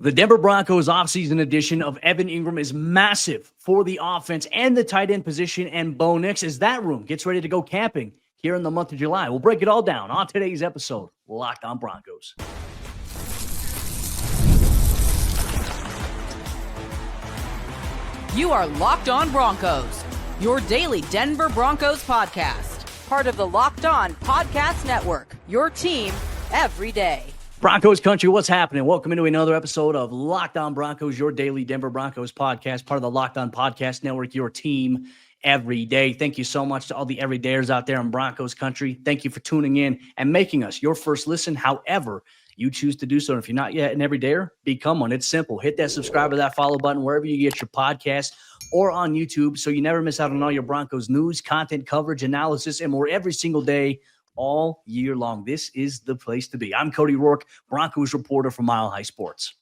The Denver Broncos offseason edition of Evan Engram is massive for the offense and the tight end position, and Bo Nix as that room gets ready to go camping here in the month of July. We'll break it all down on today's episode, Locked On Broncos. You are Locked On Broncos, your daily Denver Broncos podcast. Part of the Locked On Podcast Network, your team every day. Broncos Country, what's happening? Welcome into another episode of Locked On Broncos, your daily Denver Broncos podcast, part of the Locked On Podcast Network, your team every day. Thank you so much to all the everydayers out there in Broncos Country. Thank you for tuning in and making us your first listen, however you choose to do so. And if you're not yet an everydayer, become one. It's simple. Hit that subscribe or that follow button wherever you get your podcast or on YouTube so you never miss out on all your Broncos news, content, coverage, analysis, and more every single day, all year long. This is the place to be. I'm Cody Roark, Broncos reporter for Mile High Sports.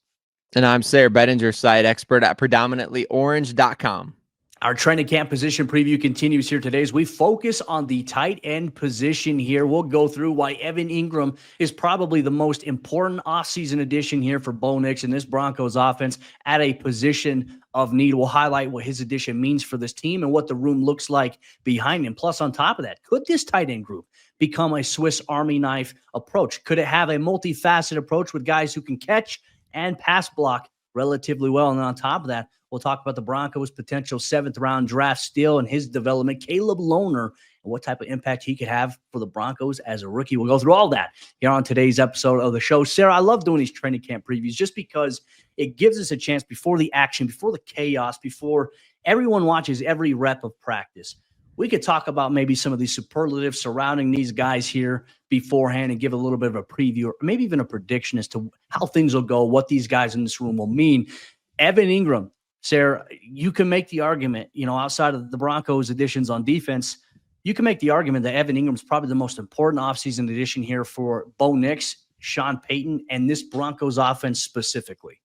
And I'm Sayre Bedinger, site expert at predominantlyorange.com. Our training camp position preview continues here today as we focus on the tight end position here. We'll go through why Evan Engram is probably the most important offseason addition here for Bo Nix and this Broncos offense at a position of need. We'll highlight what his addition means for this team and what the room looks like behind him. Plus, on top of that, could this tight end group become a Swiss Army knife approach? Could it have a multifaceted approach with guys who can catch and pass block relatively well? And on top of that, we'll talk about the Broncos' potential 7th-round draft steal and his development, Caleb Lohner, and what type of impact he could have for the Broncos as a rookie. We'll go through all that here on today's episode of the show. Sayre, I love doing these training camp previews just because it gives us a chance before the action, before the chaos, before everyone watches every rep of practice. We could talk about maybe some of these superlatives surrounding these guys here beforehand and give a little bit of a preview or maybe even a prediction as to how things will go, what these guys in this room will mean. Evan Engram, Sayre, you can make the argument, outside of the Broncos additions on defense, you can make the argument that Evan Engram is probably the most important offseason addition here for Bo Nix, Sean Payton, and this Broncos offense specifically.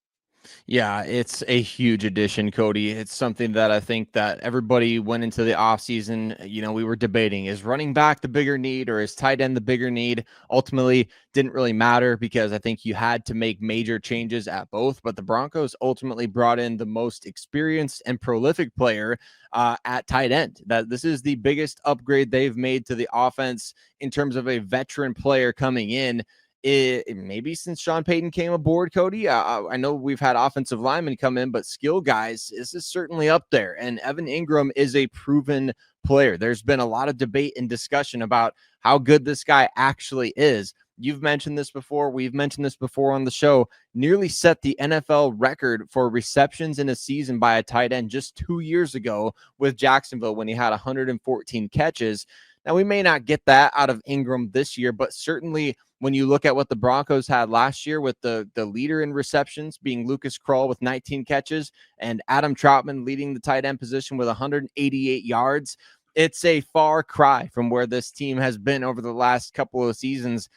Yeah, it's a huge addition, Cody. It's something that I think that everybody went into the offseason, we were debating, is running back the bigger need or is tight end the bigger need? Ultimately, didn't really matter because I think you had to make major changes at both, but the Broncos ultimately brought in the most experienced and prolific player at tight end. That this is the biggest upgrade they've made to the offense in terms of a veteran player coming in. Maybe since Sean Payton came aboard, Cody. I know we've had offensive linemen come in, but skill guys, this is certainly up there. And Evan Engram is a proven player. There's been a lot of debate and discussion about how good this guy actually is. You've mentioned this before. We've mentioned this before on the show. Nearly set the NFL record for receptions in a season by a tight end just 2 years ago with Jacksonville when he had 114 catches. Now, we may not get that out of Ingram this year, but certainly when you look at what the Broncos had last year with the leader in receptions being Lucas Krull with 19 catches and Adam Troutman leading the tight end position with 188 yards, it's a far cry from where this team has been over the last couple of seasons.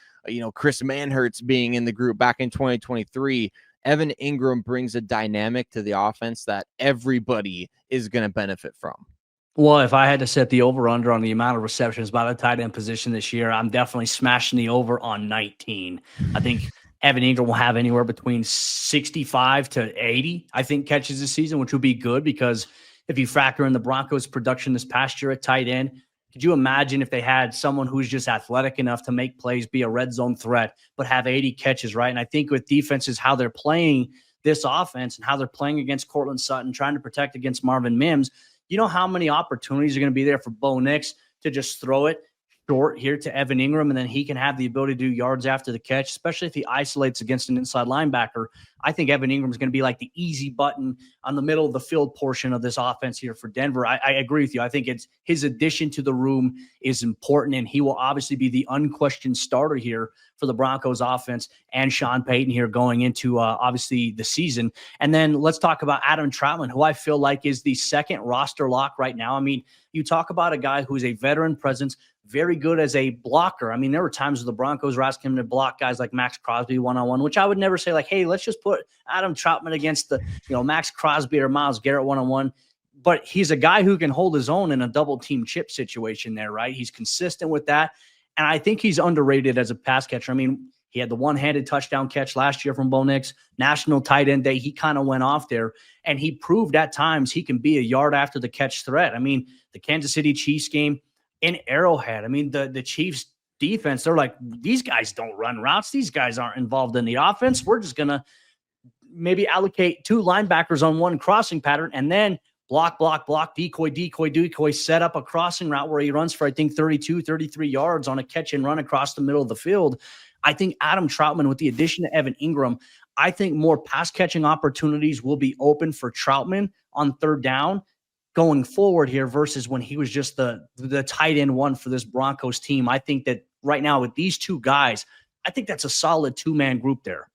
Chris Manhertz being in the group back in 2023. Evan Engram brings a dynamic to the offense that everybody is going to benefit from. Well, if I had to set the over-under on the amount of receptions by the tight end position this year, I'm definitely smashing the over on 19. I think Evan Engram will have anywhere between 65 to 80, I think, catches this season, which would be good because if you factor in the Broncos' production this past year at tight end, could you imagine if they had someone who's just athletic enough to make plays, be a red zone threat, but have 80 catches, right? And I think with defenses, how they're playing this offense and how they're playing against Cortland Sutton, trying to protect against Marvin Mims, you know how many opportunities are going to be there for Bo Nix to just throw it short here to Evan Engram, and then he can have the ability to do yards after the catch, especially if he isolates against an inside linebacker. I think Evan Engram is going to be like the easy button on the middle of the field portion of this offense here for Denver. I agree with you. I think it's his addition to the room is important, and he will obviously be the unquestioned starter here for the Broncos offense and Sean Payton here going into obviously the season. And then let's talk about Adam Troutman, who I feel like is the second roster lock right now. I mean, you talk about a guy who's a veteran presence, very good as a blocker. I mean, there were times where the Broncos were asking him to block guys like Max Crosby one-on-one, which I would never say like, hey, let's just put Adam Troutman against the, Max Crosby or Myles Garrett one-on-one. But he's a guy who can hold his own in a double team chip situation there, right? He's consistent with that. And I think he's underrated as a pass catcher. I mean, He had the one-handed touchdown catch last year from Bo Nix. National Tight End Day, he kind of went off there, and he proved at times he can be a yard after the catch threat. I mean, the Kansas City Chiefs game in Arrowhead, I mean, the Chiefs defense, they're like, these guys don't run routes. These guys aren't involved in the offense. We're just going to maybe allocate 2 linebackers on one crossing pattern and then block, decoy, set up a crossing route where he runs for, I think, 32, 33 yards on a catch and run across the middle of the field. I think Adam Troutman, with the addition of Evan Engram, I think more pass catching opportunities will be open for Troutman on third down going forward here versus when he was just the tight end one for this Broncos team. I think that right now with these 2 guys, I think that's a solid 2-man group there.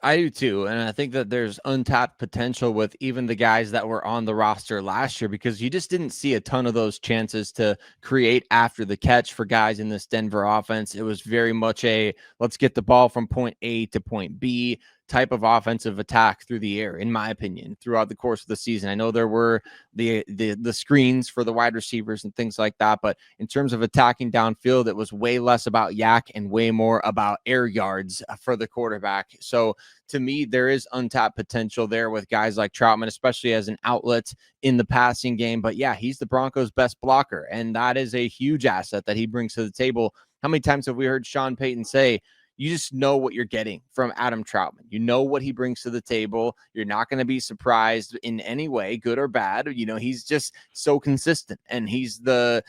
I do too. And I think that there's untapped potential with even the guys that were on the roster last year, because you just didn't see a ton of those chances to create after the catch for guys in this Denver offense. It was very much a let's get the ball from point A to point B type of offensive attack through the air, in my opinion, throughout the course of the season. I know there were the screens for the wide receivers and things like that, but in terms of attacking downfield, it was way less about yak and way more about air yards for the quarterback. So to me, there is untapped potential there with guys like Troutman, especially as an outlet in the passing game. But yeah, he's the Broncos' best blocker, and that is a huge asset that he brings to the table. How many times have we heard Sean Payton say, you just know what you're getting from Adam Troutman. You know what he brings to the table. You're not going to be surprised in any way, good or bad. You know, he's just so consistent, and he's the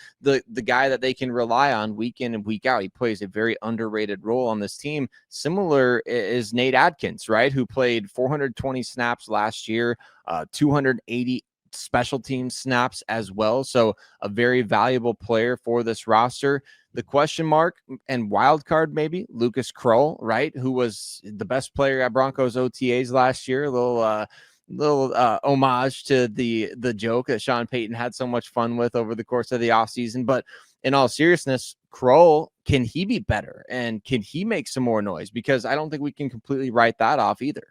guy that they can rely on week in and week out. He plays a very underrated role on this team. Similar is Nate Adkins, right? Who played 420 snaps last year, 280 special team snaps as well. So a very valuable player for this roster. The question mark and wild card, maybe Lucas Krull, right? Who was the best player at Broncos OTAs last year. A little homage to the joke that Sean Payton had so much fun with over the course of the offseason. But in all seriousness, Krull, can he be better? And can he make some more noise? Because I don't think we can completely write that off either.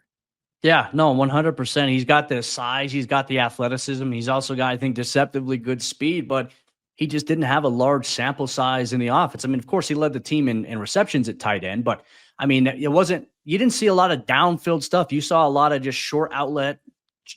Yeah, no, 100%. He's got the size. He's got the athleticism. He's also got, I think, deceptively good speed, but he just didn't have a large sample size in the offense. I mean, of course, he led the team in receptions at tight end, but I mean, you didn't see a lot of downfield stuff. You saw a lot of just short outlet.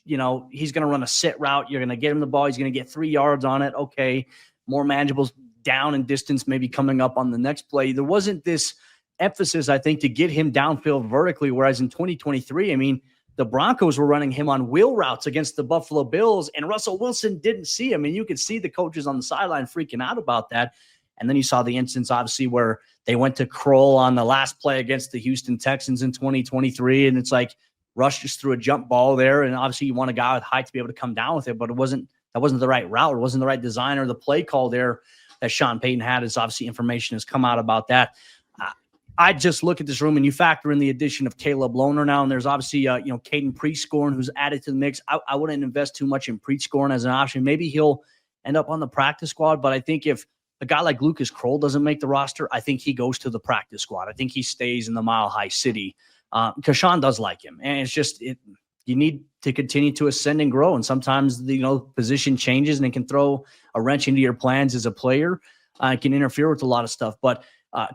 You know, he's going to run a sit route. You're going to get him the ball. He's going to get 3 yards on it. Okay. More manageable down and distance, maybe coming up on the next play. There wasn't this emphasis, I think, to get him downfield vertically. Whereas in 2023, I mean, the Broncos were running him on wheel routes against the Buffalo Bills, and Russell Wilson didn't see him. And you could see the coaches on the sideline freaking out about that. And then you saw the instance, obviously, where they went to Krull on the last play against the Houston Texans in 2023. And it's like Rush just threw a jump ball there. And obviously you want a guy with height to be able to come down with it, but that wasn't the right route. It wasn't the right design or the play call there that Sean Payton had. As obviously information has come out about that. I just look at this room and you factor in the addition of Caleb Lohner now, and there's obviously, Caden Prescorn who's added to the mix. I wouldn't invest too much in Prescorn as an option. Maybe he'll end up on the practice squad, but I think if a guy like Lucas Krull doesn't make the roster, I think he goes to the practice squad. I think he stays in the Mile High City because Sean does like him, and it's just you need to continue to ascend and grow, and sometimes position changes and it can throw a wrench into your plans as a player. It can interfere with a lot of stuff, but.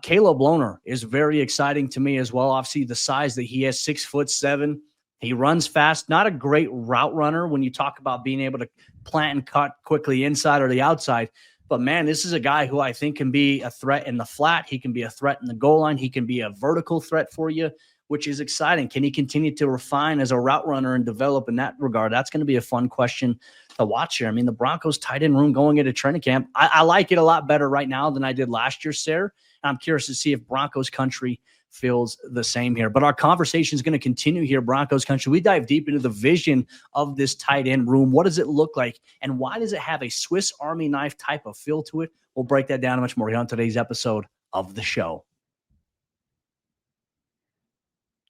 Caleb Lohner is very exciting to me as well. Obviously, the size that he has, 6'7". He runs fast. Not a great route runner when you talk about being able to plant and cut quickly inside or the outside. But, man, this is a guy who I think can be a threat in the flat. He can be a threat in the goal line. He can be a vertical threat for you, which is exciting. Can he continue to refine as a route runner and develop in that regard? That's going to be a fun question to watch here. I mean, the Broncos tight end room going into training camp, I like it a lot better right now than I did last year, Sayre. I'm curious to see if Broncos Country feels the same here. But our conversation is going to continue here, Broncos Country. We dive deep into the vision of this tight end room. What does it look like? And why does it have a Swiss Army knife type of feel to it? We'll break that down and much more here on today's episode of the show.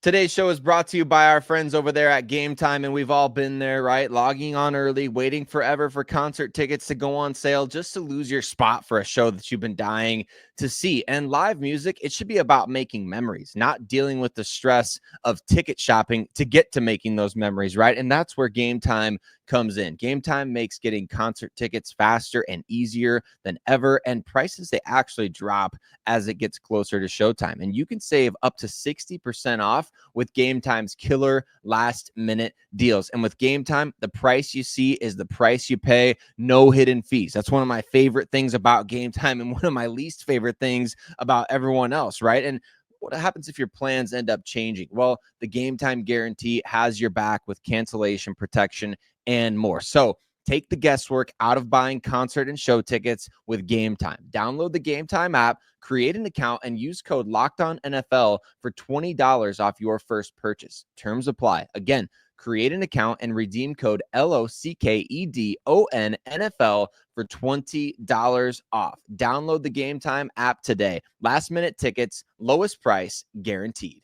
Today's show is brought to you by our friends over there at Gametime, and we've all been there, right? Logging on early, waiting forever for concert tickets to go on sale just to lose your spot for a show that you've been dying to see. And live music, it should be about making memories, not dealing with the stress of ticket shopping to get to making those memories, right? And that's where Gametime comes in. Gametime makes getting concert tickets faster and easier than ever, and prices, they actually drop as it gets closer to showtime. And you can save up to 60% off with Gametime's killer last minute deals. And with Gametime, the price you see is the price you pay, no hidden fees. That's one of my favorite things about Gametime and one of my least favorite things about everyone else, right? And what happens if your plans end up changing? Well, the Gametime guarantee has your back with cancellation protection and more. So take the guesswork out of buying concert and show tickets with Gametime. Download the Gametime app, create an account, and use code LOCKEDONNFL for $20 off your first purchase. Terms apply. Again, create an account and redeem code LOCKEDONNFL for $20 off. Download the Gametime app today. Last minute tickets, lowest price guaranteed.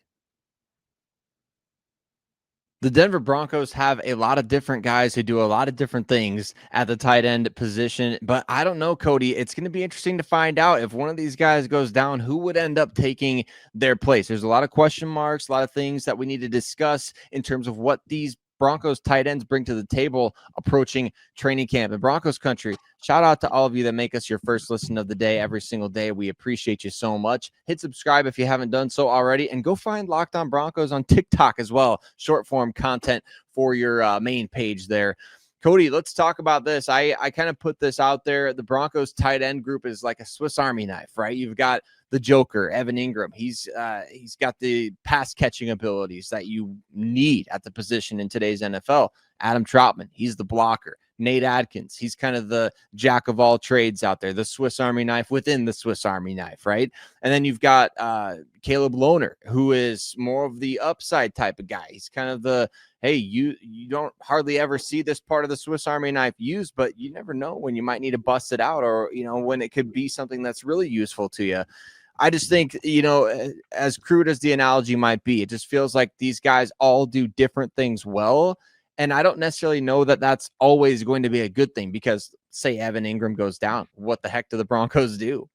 The Denver Broncos have a lot of different guys who do a lot of different things at the tight end position, but I don't know, Cody. It's going to be interesting to find out if one of these guys goes down, who would end up taking their place. There's a lot of question marks, a lot of things that we need to discuss in terms of what these Broncos tight ends bring to the table approaching training camp. And Broncos Country, shout out to all of you that make us your first listen of the day every single day. We appreciate you so much. Hit subscribe if you haven't done so already, and go find Locked On Broncos on TikTok as well. Short form content for your main page there. Cody, let's talk about this. I kind of put this out there. The Broncos tight end group is like a Swiss Army knife, right? You've got the Joker, Evan Engram. He's got the pass catching abilities that you need at the position in today's NFL. Adam Troutman, he's the blocker. Nate Adkins, he's kind of the jack of all trades out there, the Swiss Army knife within the Swiss Army knife, right? And then you've got Caleb Lohner, who is more of the upside type of guy. He's kind of the, hey, you don't hardly ever see this part of the Swiss Army knife used, but you never know when you might need to bust it out, or, you know, when it could be something that's really useful to you. I just think, you know, as crude as the analogy might be, it just feels like these guys all do different things well. And I don't necessarily know that that's always going to be a good thing, because say Evan Engram goes down, what the heck do the Broncos do?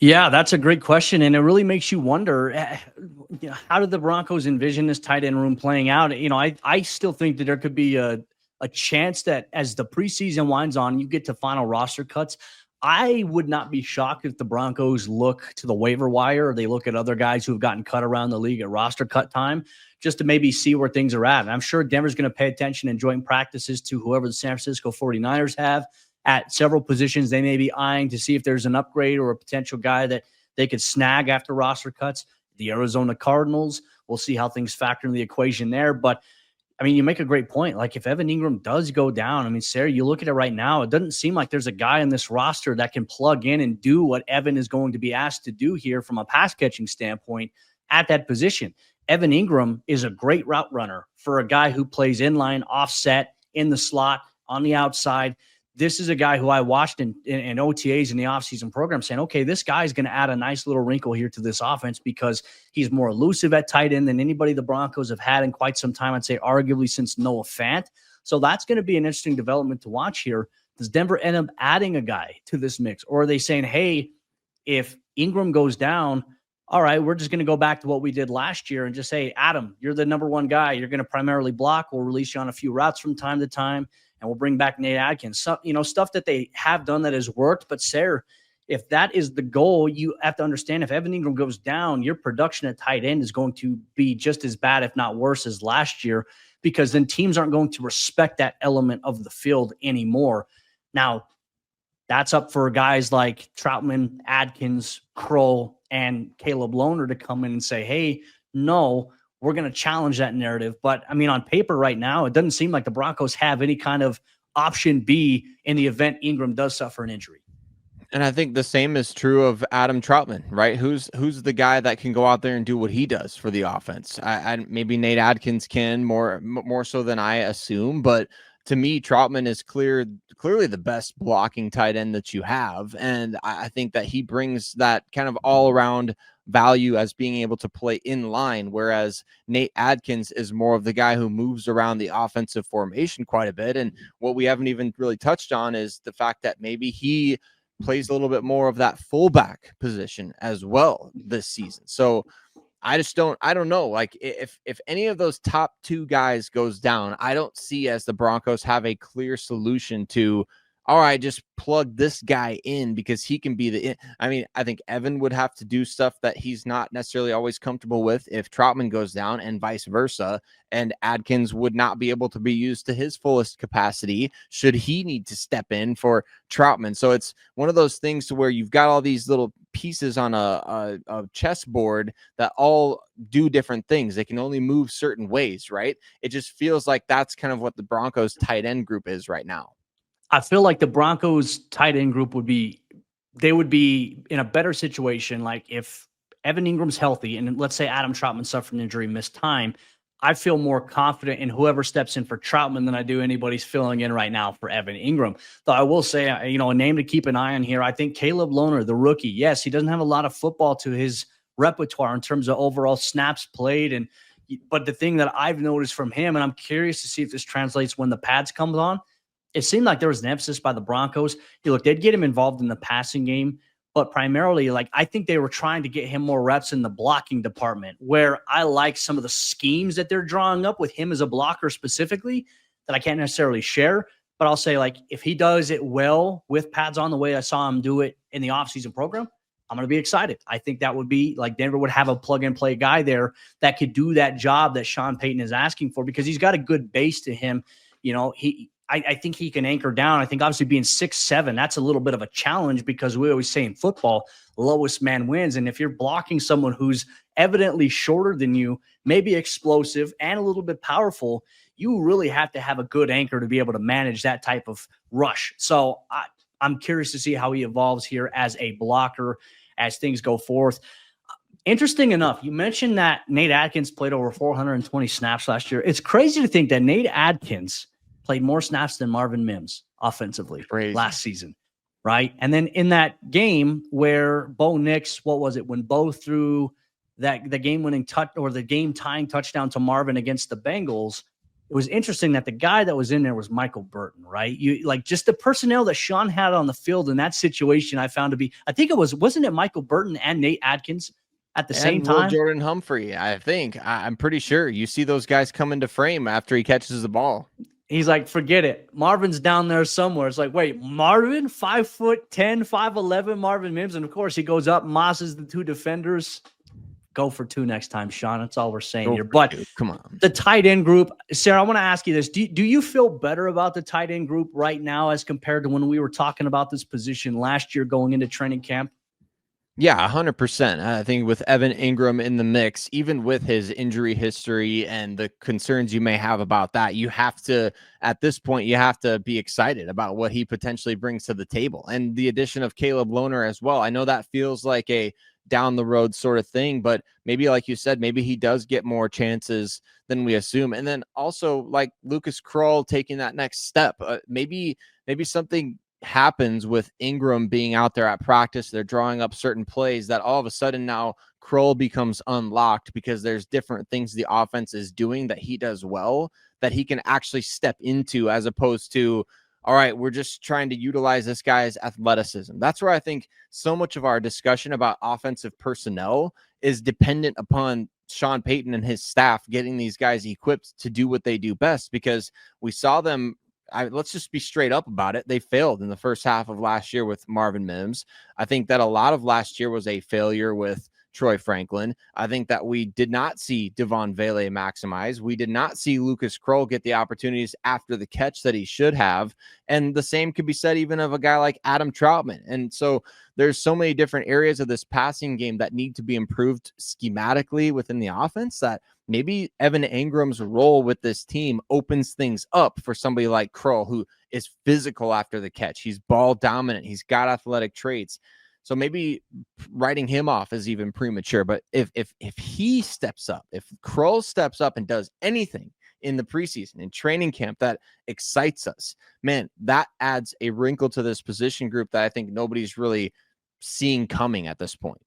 Yeah, that's a great question. And it really makes you wonder, how did the Broncos envision this tight end room playing out? You know, I still think that there could be a chance that as the preseason winds on, you get to final roster cuts. I would not be shocked if the Broncos look to the waiver wire, or they look at other guys who have gotten cut around the league at roster cut time, just to maybe see where things are at. And I'm sure Denver's going to pay attention in joint practices to whoever the San Francisco 49ers have at several positions they may be eyeing to see if there's an upgrade or a potential guy that they could snag after roster cuts. The Arizona Cardinals, we'll see how things factor in the equation there. But I mean, you make a great point. Like, if Evan Engram does go down, I mean, Sayre, you look at it right now, it doesn't seem like there's a guy in this roster that can plug in and do what Evan is going to be asked to do here from a pass catching standpoint at that position. Evan Engram is a great route runner for a guy who plays inline, offset, in the slot, on the outside. This is a guy who I watched in OTAs in the offseason program saying, okay, this guy is going to add a nice little wrinkle here to this offense, because he's more elusive at tight end than anybody the Broncos have had in quite some time. I'd say arguably since Noah Fant. So that's going to be an interesting development to watch here. Does Denver end up adding a guy to this mix? Or are they saying, hey, if Ingram goes down, all right, we're just going to go back to what we did last year and just say, Adam, you're the number one guy. You're going to primarily block. We'll release you on a few routes from time to time, and we'll bring back Nate Adkins. So, you know, stuff that they have done that has worked. But Sayre, if that is the goal, you have to understand, if Evan Engram goes down, your production at tight end is going to be just as bad, if not worse, as last year, because then teams aren't going to respect that element of the field anymore. Now, that's up for guys like Troutman, Adkins, Kroll, and Caleb Lohner to come in and say, hey, no, we're going to challenge that narrative. But I mean, on paper right now, it doesn't seem like the Broncos have any kind of option B in the event Ingram does suffer an injury. And I think the same is true of Adam Troutman, right? Who's the guy that can go out there and do what he does for the offense? I maybe Nate Adkins can more so than I assume, but to me, Troutman is clearly the best blocking tight end that you have. And I think that he brings that kind of all around value as being able to play in line, whereas Nate Adkins is more of the guy who moves around the offensive formation quite a bit. And what we haven't even really touched on is the fact that maybe he plays a little bit more of that fullback position as well this season. So I don't know. Like if any of those top two guys goes down, I don't see as the Broncos have a clear solution to, all right, just plug this guy in because he can be I mean, I think Evan would have to do stuff that he's not necessarily always comfortable with if Troutman goes down and vice versa. And Adkins would not be able to be used to his fullest capacity should he need to step in for Troutman. So it's one of those things to where you've got all these little pieces on a chessboard that all do different things. They can only move certain ways, right? It just feels like that's kind of what the Broncos tight end group is right now. I feel like the Broncos tight end group would be in a better situation. Like if Evan Ingram's healthy and let's say Adam Troutman suffered an injury, missed time, I feel more confident in whoever steps in for Troutman than I do anybody's filling in right now for Evan Engram. Though I will say, a name to keep an eye on here. I think Caleb Lohner, the rookie, yes, he doesn't have a lot of football to his repertoire in terms of overall snaps played. But the thing that I've noticed from him, and I'm curious to see if this translates when the pads comes on, it seemed like there was an emphasis by the Broncos. They'd get him involved in the passing game, but primarily, I think they were trying to get him more reps in the blocking department, where I like some of the schemes that they're drawing up with him as a blocker specifically that I can't necessarily share. But I'll say, if he does it well with pads on the way I saw him do it in the offseason program, I'm going to be excited. I think that would be Denver would have a plug-and-play guy there that could do that job that Sean Payton is asking for because he's got a good base to him. I think he can anchor down. I think obviously being 6'7", that's a little bit of a challenge because we always say in football, lowest man wins. And if you're blocking someone who's evidently shorter than you, maybe explosive and a little bit powerful, you really have to have a good anchor to be able to manage that type of rush. So I'm curious to see how he evolves here as a blocker as things go forth. Interesting enough, you mentioned that Nate Adkins played over 420 snaps last year. It's crazy to think that Nate Adkins played more snaps than Marvin Mims offensively last season, right? And then in that game where Bo Nix, what was it, when Bo threw the game-winning the game-tying touchdown to Marvin against the Bengals, it was interesting that the guy that was in there was Michael Burton, right? Just the personnel that Sean had on the field in that situation, I found to be, I think wasn't it Michael Burton and Nate Adkins at the same time? Jordan Humphrey, I think. I'm pretty sure you see those guys come into frame after he catches the ball. He's like, forget it. Marvin's down there somewhere. It's like, wait, Marvin, 5'10", 5'11", Marvin Mims. And of course, he goes up, mosses the two defenders. Go for two next time, Sean. That's all we're saying here. But come on. The tight end group, Sayre, I want to ask you this. Do you feel better about the tight end group right now as compared to when we were talking about this position last year going into training camp? Yeah, 100%. I think with Evan Engram in the mix, even with his injury history and the concerns you may have about that, you have to, at this point, you have to be excited about what he potentially brings to the table. And the addition of Caleb Lohner as well. I know that feels like a down the road sort of thing, but maybe, like you said, maybe he does get more chances than we assume. And then also like Lucas Krull taking that next step, maybe something happens with Ingram being out there at practice. They're drawing up certain plays that all of a sudden now Krull becomes unlocked because there's different things the offense is doing that he does well that he can actually step into, as opposed to, all right, we're just trying to utilize this guy's athleticism. That's where I think so much of our discussion about offensive personnel is dependent upon Sean Payton and his staff getting these guys equipped to do what they do best, because we saw them. Let's just be straight up about it. They failed in the first half of last year with Marvin Mims. I think that a lot of last year was a failure with Troy Franklin. I think that we did not see Devon Vele maximize. We did not see Lucas Krull get the opportunities after the catch that he should have. And the same could be said even of a guy like Adam Troutman. And so there's so many different areas of this passing game that need to be improved schematically within the offense that maybe Evan Engram's role with this team opens things up for somebody like Krull, who is physical after the catch. He's ball dominant. He's got athletic traits. So maybe writing him off is even premature. But if he steps up, if Krull steps up and does anything in the preseason, in training camp that excites us, man, that adds a wrinkle to this position group that I think nobody's really seeing coming at this point.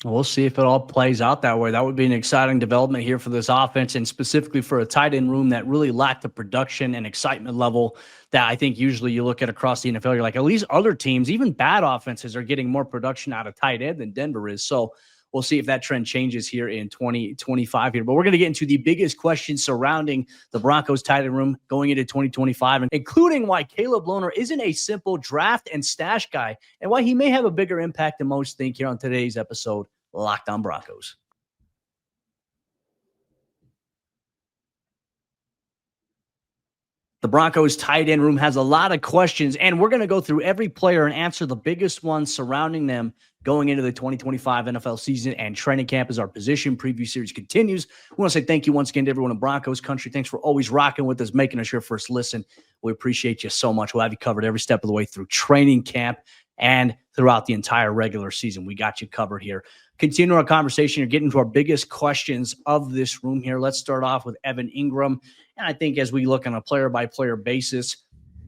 We'll see if it all plays out that way. That would be an exciting development here for this offense, and specifically for a tight end room that really lacked the production and excitement level that I think usually you look at across the NFL. You're like, at least other teams, even bad offenses, are getting more production out of tight end than Denver is. So we'll see if that trend changes here in 2025 here. But we're going to get into the biggest questions surrounding the Broncos tight end room going into 2025, including why Caleb Lohner isn't a simple draft and stash guy and why he may have a bigger impact than most think here on today's episode, Locked On Broncos. The Broncos tight end room has a lot of questions, and we're going to go through every player and answer the biggest ones surrounding them going into the 2025 NFL season and training camp as our position preview series continues. We want to say thank you once again to everyone in Broncos Country. Thanks for always rocking with us, making us your first listen. We appreciate you so much. We'll have you covered every step of the way through training camp and throughout the entire regular season. We got you covered here. Continue our conversation. You're getting to our biggest questions of this room here. Let's start off with Evan Engram. And I think as we look on a player-by-player basis,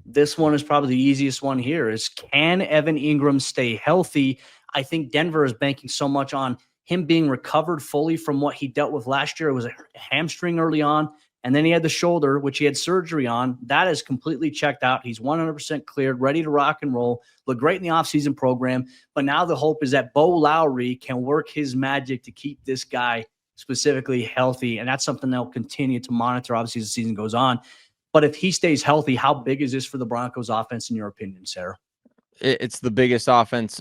this one is probably the easiest one here is, can Evan Engram stay healthy? I think Denver is banking so much on him being recovered fully from what he dealt with last year. It was a hamstring early on, and then he had the shoulder, which he had surgery on. That is completely checked out. He's 100% cleared, ready to rock and roll, look great in the offseason program. But now the hope is that Bo Lowry can work his magic to keep this guy specifically healthy, and that's something they'll continue to monitor, obviously, as the season goes on. But if he stays healthy, how big is this for the Broncos offense, in your opinion, Sayre? It's the biggest offense.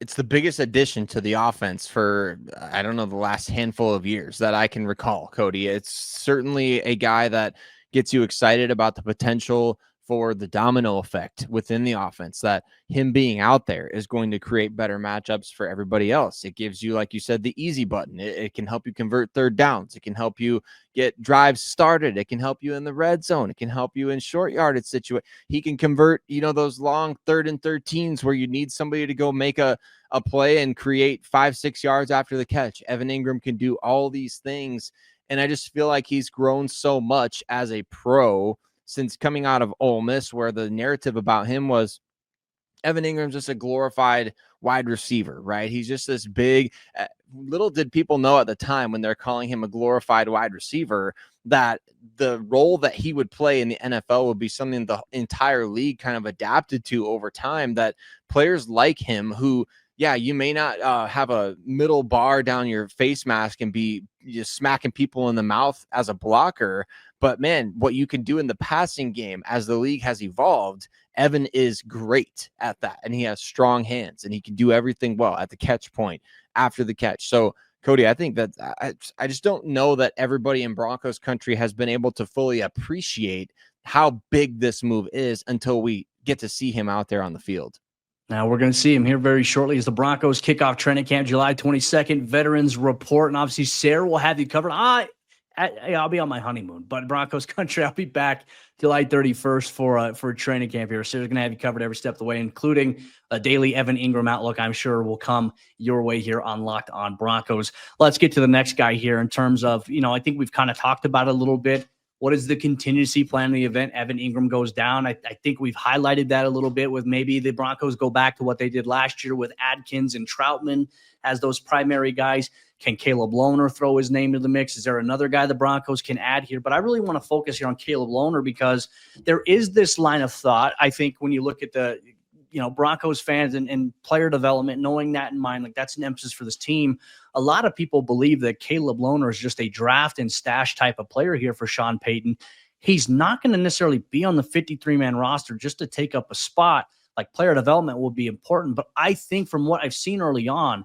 It's the biggest addition to the offense for, I don't know, the last handful of years that I can recall, Cody. It's certainly a guy that gets you excited about the potential for the domino effect within the offense, that him being out there is going to create better matchups for everybody else. It gives you, like you said, the easy button. It can help you convert third downs. It can help you get drives started. It can help you in the red zone. It can help you in short yardage situation. He can convert, those long 3rd and 13s where you need somebody to go make a play and create 5-6 yards after the catch. Evan Engram can do all these things. And I just feel like he's grown so much as a pro since coming out of Ole Miss, where the narrative about him was Evan Engram's just a glorified wide receiver, right? He's just this big, little did people know at the time when they're calling him a glorified wide receiver, that the role that he would play in the NFL would be something the entire league kind of adapted to over time, that players like him who, yeah, you may not have a middle bar down your face mask and be just smacking people in the mouth as a blocker, but man, what you can do in the passing game as the league has evolved, Evan is great at that. And he has strong hands and he can do everything well at the catch point, after the catch. So, Cody, I think that I just don't know that everybody in Broncos country has been able to fully appreciate how big this move is until we get to see him out there on the field. Now we're going to see him here very shortly as the Broncos kick off training camp July 22nd. Veterans report, and obviously Sayre will have you covered. I'll be on my honeymoon, but Broncos country, I'll be back July 31st for training camp here. Sayre's going to have you covered every step of the way, including a daily Evan Engram outlook, I'm sure will come your way here on Locked On Broncos. Let's get to the next guy here in terms of, I think we've kind of talked about it a little bit. What is the contingency plan in the event Evan Engram goes down? I think we've highlighted that a little bit with maybe the Broncos go back to what they did last year with Adkins and Troutman as those primary guys. Can Caleb Lohner throw his name to the mix? Is there another guy the Broncos can add here? But I really want to focus here on Caleb Lohner because there is this line of thought. I think when you look at the Broncos fans and player development, knowing that in mind, like that's an emphasis for this team. A lot of people believe that Caleb Lohner is just a draft and stash type of player here for Sean Payton. He's not going to necessarily be on the 53-man roster just to take up a spot. Like player development will be important. But I think from what I've seen early on,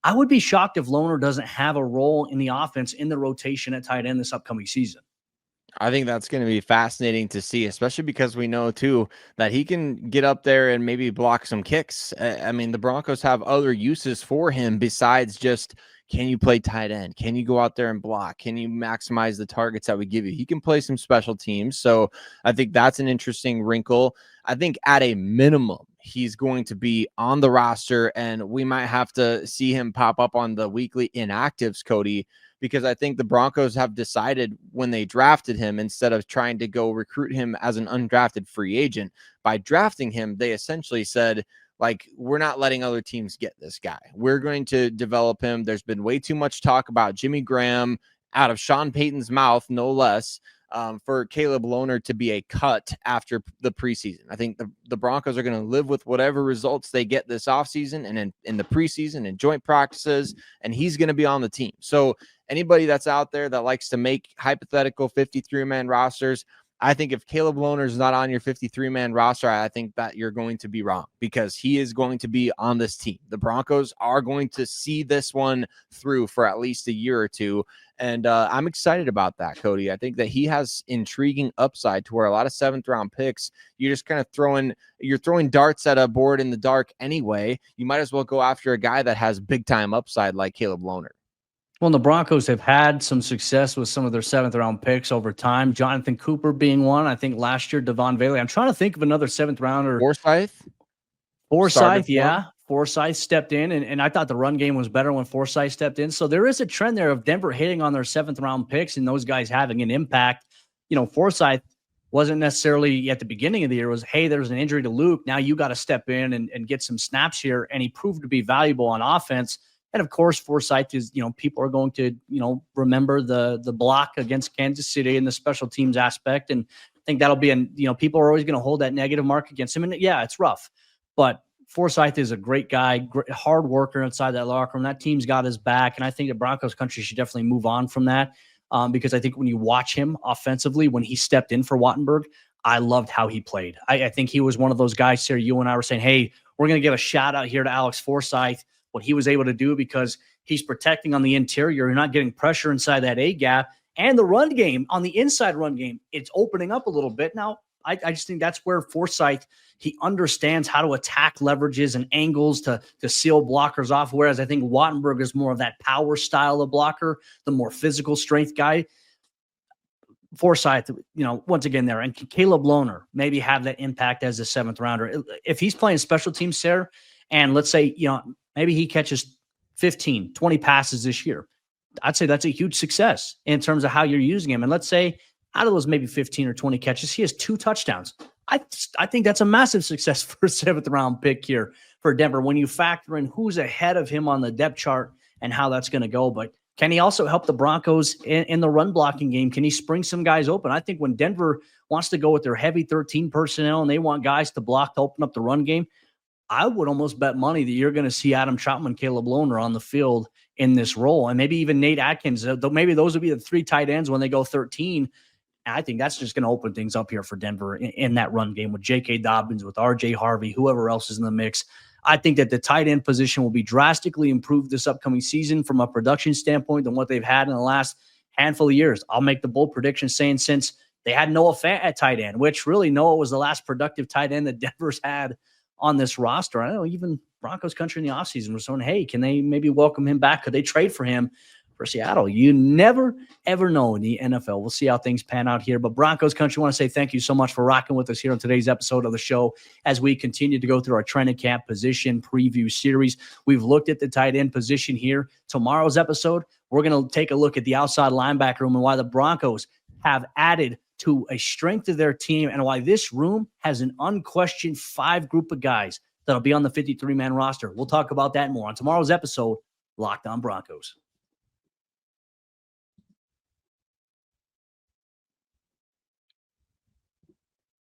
I would be shocked if Lohner doesn't have a role in the offense in the rotation at tight end this upcoming season. I think that's going to be fascinating to see, especially because we know, too, that he can get up there and maybe block some kicks. I mean, the Broncos have other uses for him besides just, can you play tight end? Can you go out there and block? Can you maximize the targets that we give you? He can play some special teams. So I think that's an interesting wrinkle. I think at a minimum, he's going to be on the roster, and we might have to see him pop up on the weekly inactives, Cody, because I think the Broncos have decided when they drafted him, instead of trying to go recruit him as an undrafted free agent, by drafting him, they essentially said, like, we're not letting other teams get this guy. We're going to develop him. There's been way too much talk about Jimmy Graham out of Sean Payton's mouth, no less, for Caleb Lohner to be a cut after the preseason. I think the Broncos are going to live with whatever results they get this offseason and in the preseason and joint practices, and he's going to be on the team. So anybody that's out there that likes to make hypothetical 53-man rosters, I think if Caleb Lohner is not on your 53-man roster, I think that you're going to be wrong, because he is going to be on this team. The Broncos are going to see this one through for at least a year or two. And I'm excited about that, Cody. I think that he has intriguing upside to where a lot of 7th-round picks, you're just kind of throwing darts at a board in the dark anyway. You might as well go after a guy that has big-time upside like Caleb Lohner. Well, the Broncos have had some success with some of their 7th-round picks over time. Jonathan Cooper being one. I think last year, Devon Bailey. I'm trying to think of another 7th-rounder. Forsyth, yeah. Forsyth stepped in, and I thought the run game was better when Forsyth stepped in. So there is a trend there of Denver hitting on their 7th-round picks and those guys having an impact. Forsyth wasn't necessarily at the beginning of the year. It was, hey, there's an injury to Luke. Now you got to step in and get some snaps here. And he proved to be valuable on offense. And of course, Forsyth is, people are going to, remember the block against Kansas City and the special teams aspect. And I think that'll be, people are always going to hold that negative mark against him. And yeah, it's rough, but Forsyth is a great guy, hard worker inside that locker room. That team's got his back. And I think the Broncos country should definitely move on from that. Because I think when you watch him offensively, when he stepped in for Wattenberg, I loved how he played. I think he was one of those guys, Sayre, you and I were saying, hey, we're going to give a shout out here to Alex Forsyth, what he was able to do, because he's protecting on the interior. You're not getting pressure inside that A gap, and the run game on the inside run game, it's opening up a little bit. Now, I just think that's where Forsyth, he understands how to attack leverages and angles to seal blockers off. Whereas I think Wattenberg is more of that power style of blocker, the more physical strength guy. Forsyth, once again there, and Caleb Lohner maybe have that impact as a 7th-rounder. If he's playing special teams, Sayre, and let's say, maybe he catches 15, 20 passes this year, I'd say that's a huge success in terms of how you're using him. And let's say out of those maybe 15 or 20 catches, he has 2 touchdowns. I think that's a massive success for a 7th-round pick here for Denver when you factor in who's ahead of him on the depth chart and how that's going to go. But can he also help the Broncos in the run blocking game? Can he spring some guys open? I think when Denver wants to go with their heavy 13 personnel and they want guys to block to open up the run game, I would almost bet money that you're going to see Adam Troutman, Caleb Lohner on the field in this role, and maybe even Nate Atkins. Maybe those would be the 3 tight ends when they go 13. And I think that's just going to open things up here for Denver in that run game with J.K. Dobbins, with R.J. Harvey, whoever else is in the mix. I think that the tight end position will be drastically improved this upcoming season from a production standpoint than what they've had in the last handful of years. I'll make the bold prediction saying since they had Noah Fant at tight end, which really Noah was the last productive tight end that Denver's had on this roster. I know even Broncos country in the offseason was saying, hey, can they maybe welcome him back? Could they trade for him for Seattle? You never, ever know in the NFL. We'll see how things pan out here. But Broncos country, I want to say thank you so much for rocking with us here on today's episode of the show as we continue to go through our training camp position preview series. We've looked at the tight end position here. Tomorrow's episode, we're going to take a look at the outside linebacker room and why the Broncos have added to a strength of their team and why this room has an unquestioned 5 group of guys that'll be on the 53-man roster. We'll talk about that more on tomorrow's episode, Locked On Broncos.